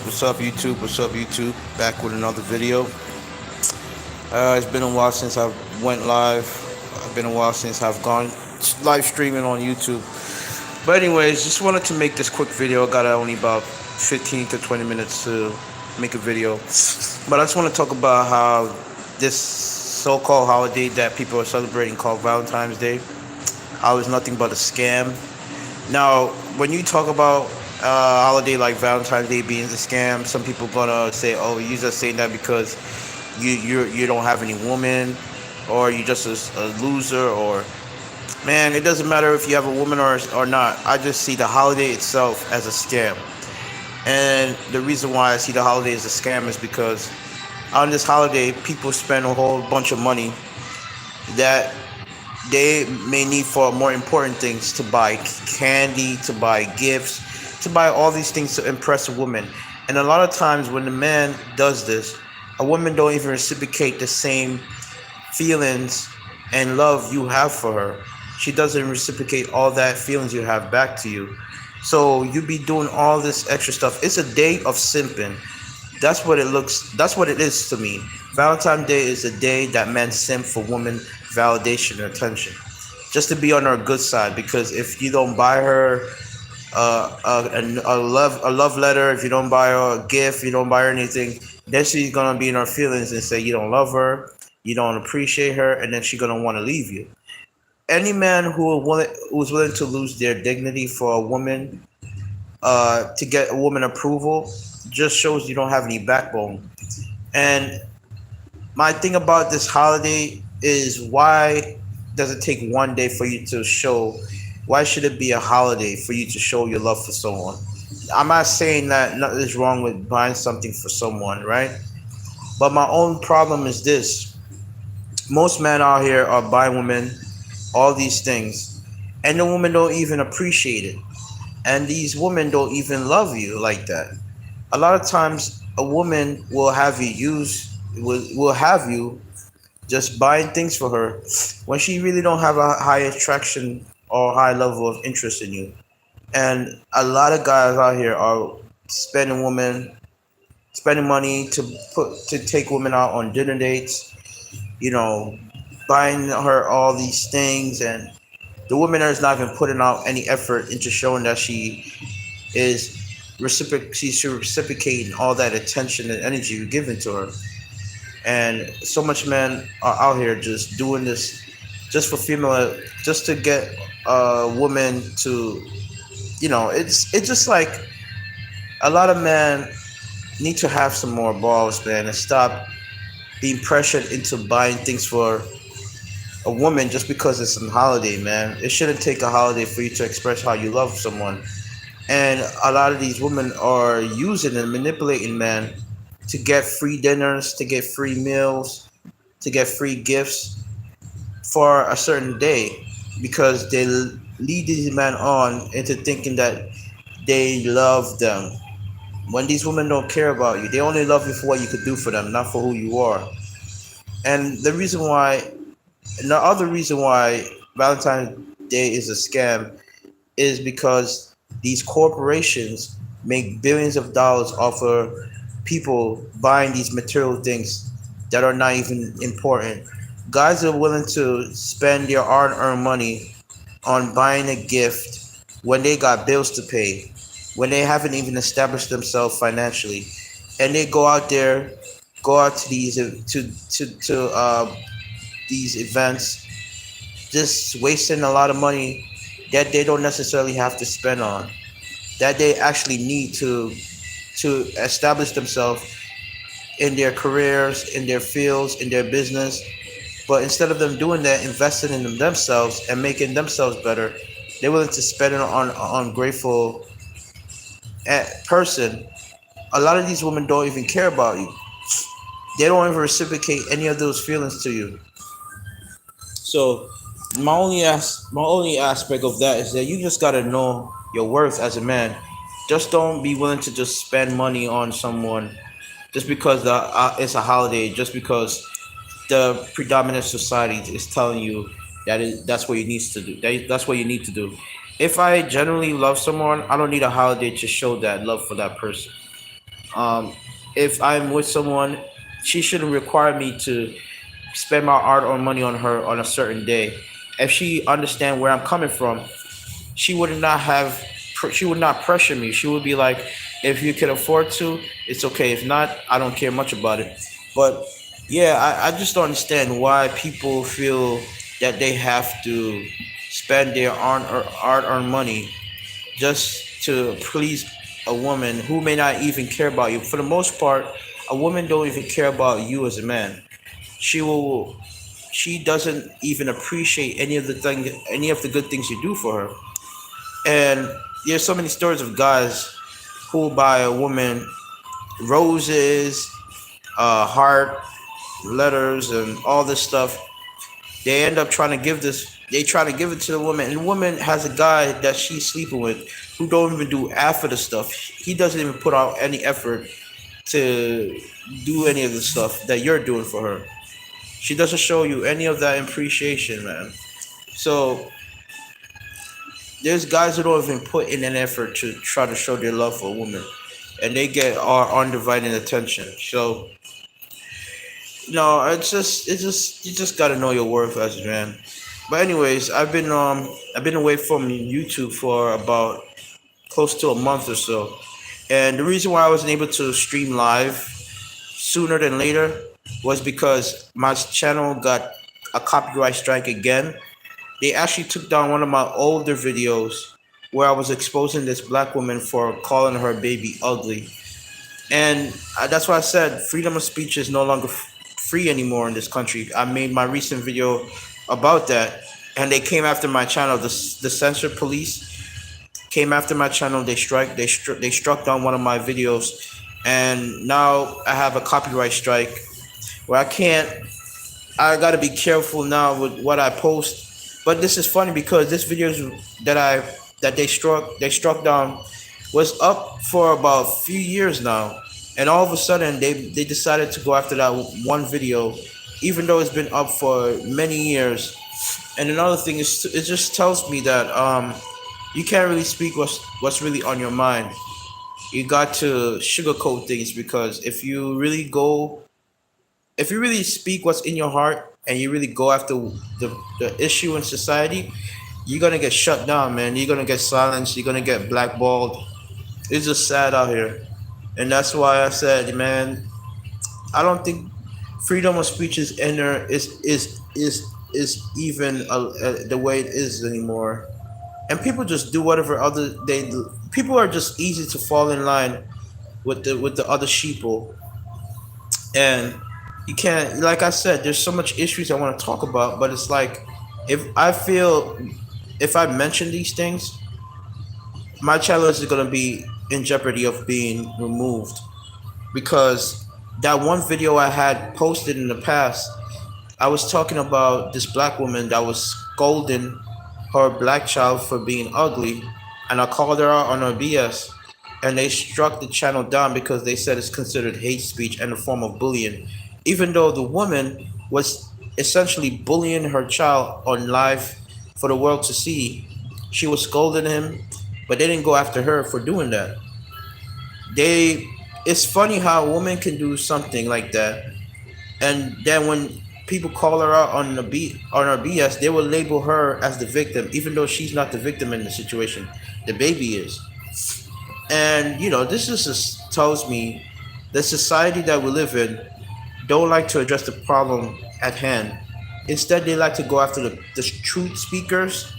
What's up, YouTube? What's up, YouTube? Back with another video. It's been a while since I went live. It's been a while since I've gone live streaming on YouTube. But anyways, just wanted to make this quick video. I got only about 15 to 20 minutes to make a video. But I just want to talk about how this so-called holiday that people are celebrating called Valentine's Day, how it's nothing but a scam. Now, when you talk about holiday like Valentine's Day being a scam, some people gonna say, "Oh, you just saying that because you don't have any woman, or you just a loser." Or man, it doesn't matter if you have a woman or not. I just see the holiday itself as a scam, and the reason why I see the holiday as a scam is because on this holiday, people spend a whole bunch of money that they may need for more important things, to buy candy, to buy gifts, to buy all these things to impress a woman. And a lot of times when the man does this, a woman don't even reciprocate the same feelings and love you have for her. She doesn't reciprocate all that feelings you have back to you. So you be doing all this extra stuff. It's a day of simping. That's what it is to me. Valentine's Day is a day that men simp for women validation and attention, just to be on her good side. Because if you don't buy her a love letter, if you don't buy her a gift, you don't buy her anything, then she's gonna be in her feelings and say you don't love her, you don't appreciate her, and then she's gonna want to leave you. Any man who's willing to lose their dignity for a woman, to get a woman approval, just shows you don't have any backbone. And my thing about this holiday is, why does it take one day for you to show? Why should it be a holiday for you to show your love for someone? I'm not saying that nothing is wrong with buying something for someone, right? But my own problem is this: most men out here are buying women all these things, and the women don't even appreciate it, and these women don't even love you like that. A lot of times, a woman will have you just buying things for her when she really don't have a high attraction or high level of interest in you. And a lot of guys out here are spending money to take women out on dinner dates, you know, buying her all these things, and the woman is not even putting out any effort into showing that is she's reciprocating all that attention and energy you're giving to her. And so much men are out here just doing this just for female, just to get a woman to, it's just like a lot of men need to have some more balls, man, and stop being pressured into buying things for a woman just because it's a holiday, man. It shouldn't take a holiday for you to express how you love someone. And a lot of these women are using and manipulating men to get free dinners, to get free meals, to get free gifts for a certain day, because they lead these men on into thinking that they love them. When these women don't care about you, they only love you for what you could do for them, not for who you are. And the other reason why Valentine's Day is a scam is because these corporations make billions of dollars off of people buying these material things that are not even important. Guys are willing to spend their hard-earned money on buying a gift when they got bills to pay, when they haven't even established themselves financially, and they go out to these events, just wasting a lot of money that they don't necessarily have to spend on, that they actually need to establish themselves in their careers, in their fields, in their business. But instead of them doing that, investing in themselves and making themselves better, they're willing to spend it on ungrateful person. A lot of these women don't even care about you. They don't even reciprocate any of those feelings to you. So my only aspect of that is that you just gotta know your worth as a man. Just don't be willing to just spend money on someone just because it's a holiday, just because the predominant society is telling you that's what you need to do. That's what you need to do. If I genuinely love someone, I don't need a holiday to show that love for that person. Um, if I'm with someone, she shouldn't require me to spend my hard-earned money on her on a certain day. If she understand where I'm coming from, she would not have she would not pressure me. She would be like, if you can afford to, it's okay. If not, I don't care much about it. But yeah, I just don't understand why people feel that they have to spend their hard-earned money just to please a woman who may not even care about you. For the most part, a woman don't even care about you as a man. She will she doesn't even appreciate any of the good things you do for her. And there's so many stories of guys who buy a woman roses, heart letters, and all this stuff. They end up trying to give this. They try to give it to the woman, and the woman has a guy that she's sleeping with who don't even do half of the stuff. He doesn't even put out any effort to do any of the stuff that you're doing for her. She doesn't show you any of that appreciation, man. So there's guys who don't even put in an effort to try to show their love for a woman, and they get our undivided attention. So no, it's just you just gotta know your worth as a man. But anyways, I've been away from YouTube for about close to a month or so, and the reason why I wasn't able to stream live sooner than later was because my channel got a copyright strike again. They actually took down one of my older videos where I was exposing this black woman for calling her baby ugly. And that's why I said freedom of speech is no longer free anymore in this country. I made my recent video about that, and they came after my channel. The censor police came after my channel. They struck down one of my videos, and now I have a copyright strike where I gotta be careful now with what I post. But this is funny because this videos that I that they struck down was up for about a few years now, and all of a sudden they decided to go after that one video, even though it's been up for many years. And another thing is, it just tells me that you can't really speak what's really on your mind. You got to sugarcoat things because if you really speak what's in your heart and you really go after the issue in society, you're gonna get shut down, man. You're gonna get silenced. You're gonna get blackballed. It's just sad out here, and that's why I said, man, I don't think freedom of speech is inner is even the way it is anymore. And people just do whatever other they do. People are just easy to fall in line with the other sheeple, and you can't. Like I said, there's so much issues I want to talk about, but it's like if I feel if I mention these things, my channel is going to be in jeopardy of being removed because that one video I had posted in the past, I was talking about this black woman that was scolding her black child for being ugly, and I called her out on her BS, and they struck the channel down because they said it's considered hate speech and a form of bullying, even though the woman was essentially bullying her child on live for the world to see. She was scolding him, but they didn't go after her for doing that. They, it's funny how a woman can do something like that, and then when people call her out on on her BS, they will label her as the victim, even though she's not the victim in the situation. The baby is. And this just tells me the society that we live in don't like to address the problem at hand. Instead, they like to go after the truth speakers,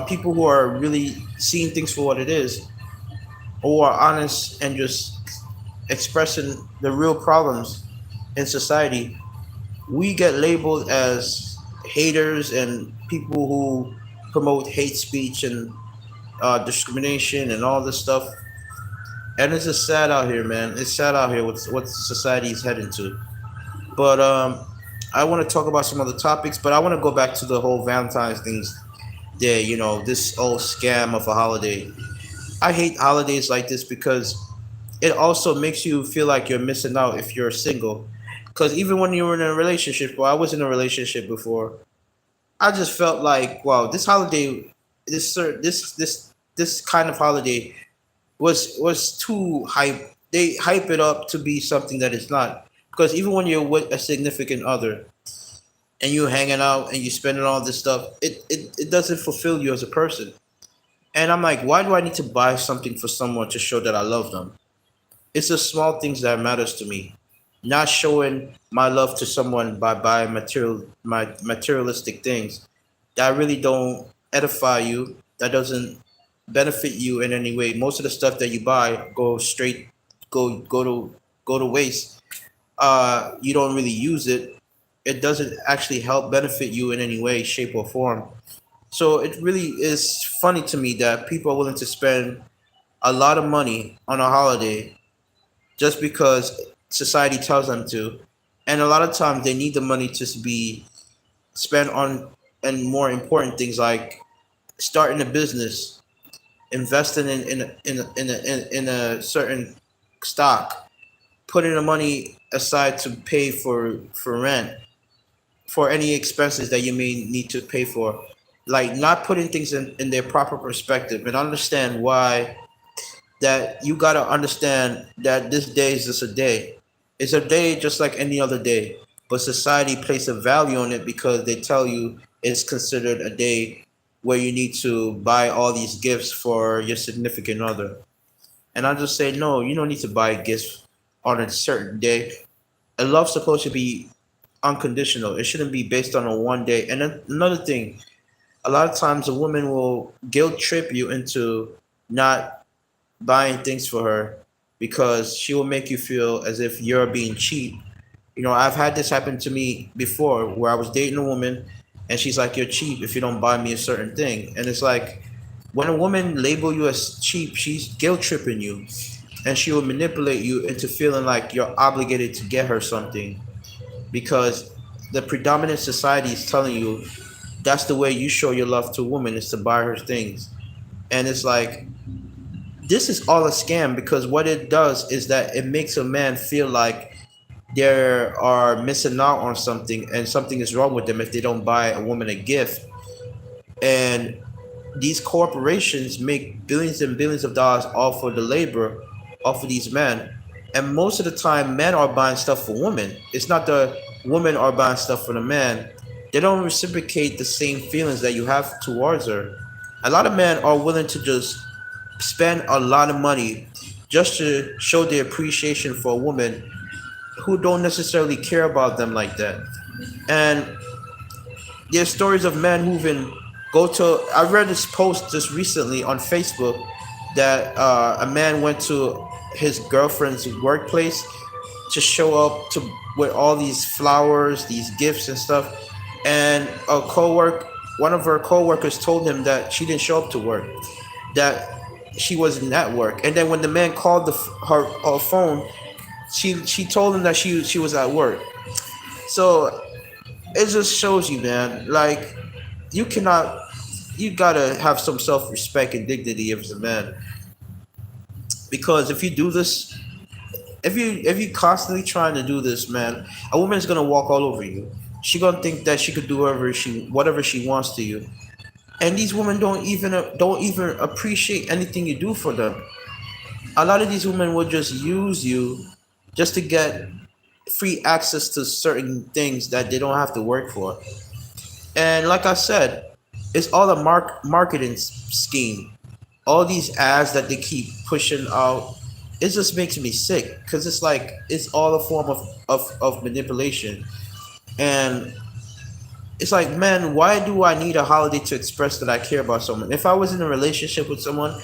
people who are really seeing things for what it is, who are honest and just expressing the real problems in society. We get labeled as haters and people who promote hate speech and discrimination and all this stuff. And it's just sad out here, man. It's sad out here what society is heading to. But I want to talk about some other topics, but I want to go back to the whole Valentine's things day. This whole scam of a holiday. I hate holidays like this because it also makes you feel like you're missing out if you're single. Because even when you were in a relationship, well, I was in a relationship before. I just felt like, wow, this holiday, this kind of holiday was too hype. they hype it up to be something that it's not. Because even when you're with a significant other and you're hanging out and you're spending all this stuff, it doesn't fulfill you as a person. And I'm like, why do I need to buy something for someone to show that I love them? It's the small things that matters to me. Not showing my love to someone by buying materialistic things that really don't edify you, that doesn't benefit you in any way. Most of the stuff that you buy go to waste. You don't really use it. It doesn't actually help benefit you in any way, shape, or form. So it really is funny to me that people are willing to spend a lot of money on a holiday just because society tells them to. And a lot of times they need the money to be spent on and more important things like starting a business, investing in a certain stock, putting the money aside to pay for rent, for any expenses that you may need to pay for. Like not putting things in their proper perspective and understand why that you gotta understand that this day is just a day. It's a day just like any other day. But society places a value on it because they tell you it's considered a day where you need to buy all these gifts for your significant other. And I just say, no, you don't need to buy gifts on a certain day. A love's supposed to be unconditional. It shouldn't be based on a one day. And then another thing, a lot of times a woman will guilt trip you into not buying things for her because she will make you feel as if you're being cheap. You know, I've had this happen to me before where I was dating a woman and she's like, you're cheap if you don't buy me a certain thing. And it's like, when a woman label you as cheap, she's guilt tripping you and she will manipulate you into feeling like you're obligated to get her something because the predominant society is telling you that's the way you show your love to a woman is to buy her things. And it's like, this is all a scam because what it does is that it makes a man feel like they are missing out on something and something is wrong with them if they don't buy a woman a gift. And these corporations make billions and billions of dollars off of the labor off of these men. And most of the time, men are buying stuff for women. It's not the women are buying stuff for the man. They don't reciprocate the same feelings that you have towards her. A lot of men are willing to just spend a lot of money just to show their appreciation for a woman who don't necessarily care about them like that. And there's stories of men who even go to. I read this post just recently on Facebook that a man went to his girlfriend's workplace to show up to with all these flowers, these gifts and stuff. And one of her coworkers told him that she didn't show up to work, that she wasn't at work. And then when the man called her phone, she told him that she was at work. So it just shows you, man, like you cannot, you gotta have some self-respect and dignity as a man, because if you do this, if you constantly trying to do this, man, a woman is gonna walk all over you. She gonna think that she could do whatever she wants to you. And these women don't even appreciate anything you do for them. A lot of these women will just use you just to get free access to certain things that they don't have to work for. And like I said, it's all a marketing scheme. All these ads that they keep pushing out, it just makes me sick because it's like it's all a form of manipulation. And it's like, man, why do I need a holiday to express that I care about someone? If I was in a relationship with someone,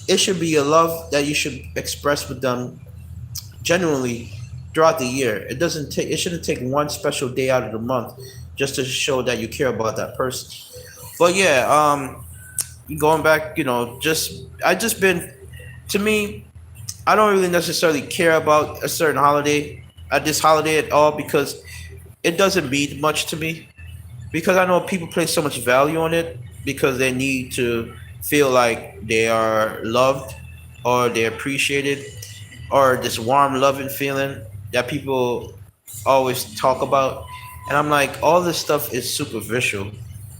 it should be a love that you should express with them genuinely throughout the year. It shouldn't take one special day out of the month just to show that you care about that person. But yeah, going back, just I just been to me, I don't really necessarily care about a certain holiday at this holiday at all because it doesn't mean much to me, because I know people place so much value on it because they need to feel like they are loved or they're appreciated, or this warm loving feeling that people always talk about. And I'm like, all this stuff is superficial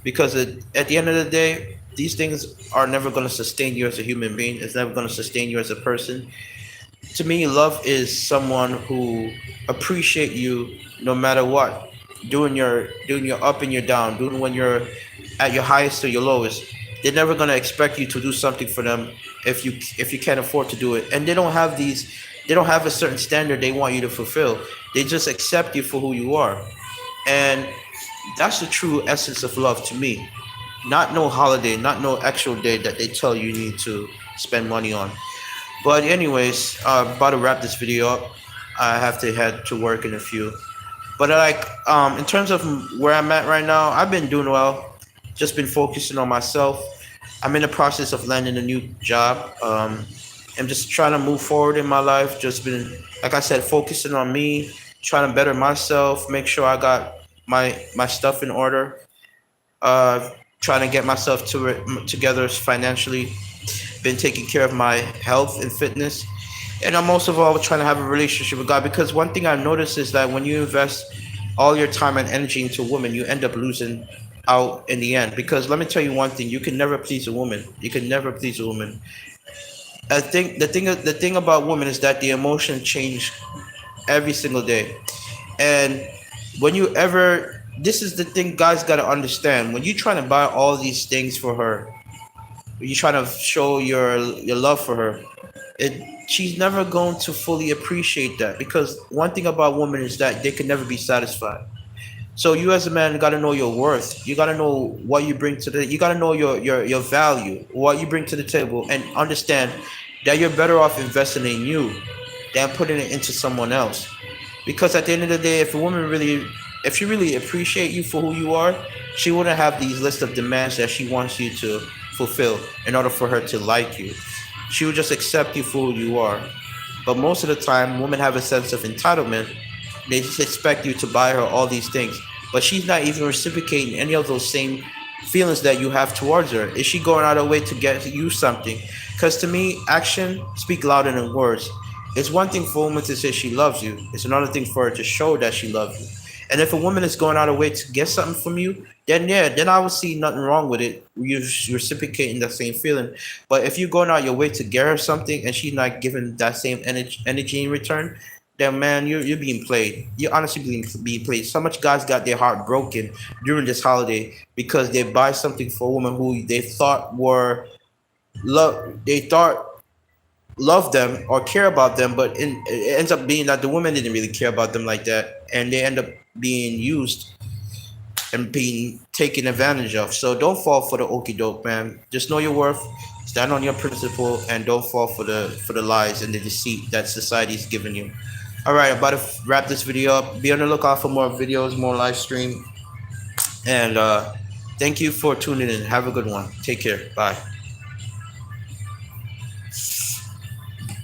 because at the end of the day, these things are never going to sustain you as a human being. It's never going to sustain you as a person. To me, love is someone who appreciate you no matter what, doing your up and your down, doing when you're at your highest or your lowest. They're never gonna expect you to do something for them if you can't afford to do it, and they don't have a certain standard they want you to fulfill. They just accept you for who you are, and that's the true essence of love to me. Not no holiday, not no actual day that they tell you need to spend money on. But anyways, about to wrap this video up. I have to head to work in a few. But in terms of where I'm at right now, I've been doing well. Just been focusing on myself. I'm in the process of landing a new job. I'm just trying to move forward in my life. Just been, like I said, focusing on me, trying to better myself, make sure I got my stuff in order. Uh, Trying to get myself together financially. Been taking care of my health and fitness, and I'm most of all trying to have a relationship with God, because one thing I've noticed is that when you invest all your time and energy into a woman, you end up losing out in the end. Because let me tell you one thing: you can never please a woman. You can never please a woman. I think the thing about women is that the emotion change every single day, and when you ever this is the thing guys got to understand: when you're trying to buy all these things for her, you're trying to show your love for her, it she's never going to fully appreciate that, because one thing about women is that they can never be satisfied. So you as a man got to know your worth. You got to know what you bring to the. You got to know your value, what you bring to the table, and understand that you're better off investing in you than putting it into someone else. Because at the end of the day, if she really appreciate you for who you are, she wouldn't have these list of demands that she wants you to fulfill in order for her to like you. She would just accept you for who you are. But most of the time, women have a sense of entitlement. They just expect you to buy her all these things, but she's not even reciprocating any of those same feelings that you have towards her. Is she going out of her way to get you something? Because to me, action speak louder than words. It's one thing for a woman to say she loves you. It's another thing for her to show that she loves you. And if a woman is going out of her way to get something from you, then yeah, then I would see nothing wrong with it. You're reciprocating that same feeling. But if you're going out your way to get her something and she's not giving that same energy in return, then man, you're being played. You're honestly being played. So much guys got their heart broken during this holiday because they buy something for a woman who they thought love them or care about them, but it ends up being that the woman didn't really care about them like that, and they end up being used and being taken advantage of. So don't fall for the okey doke, man. Just know your worth, stand on your principle, and don't fall for the lies and the deceit that society's giving you. All right, I'm about to wrap this video up. Be on the lookout for more videos, more live stream, and thank you for tuning in. Have a good one. Take care. Bye.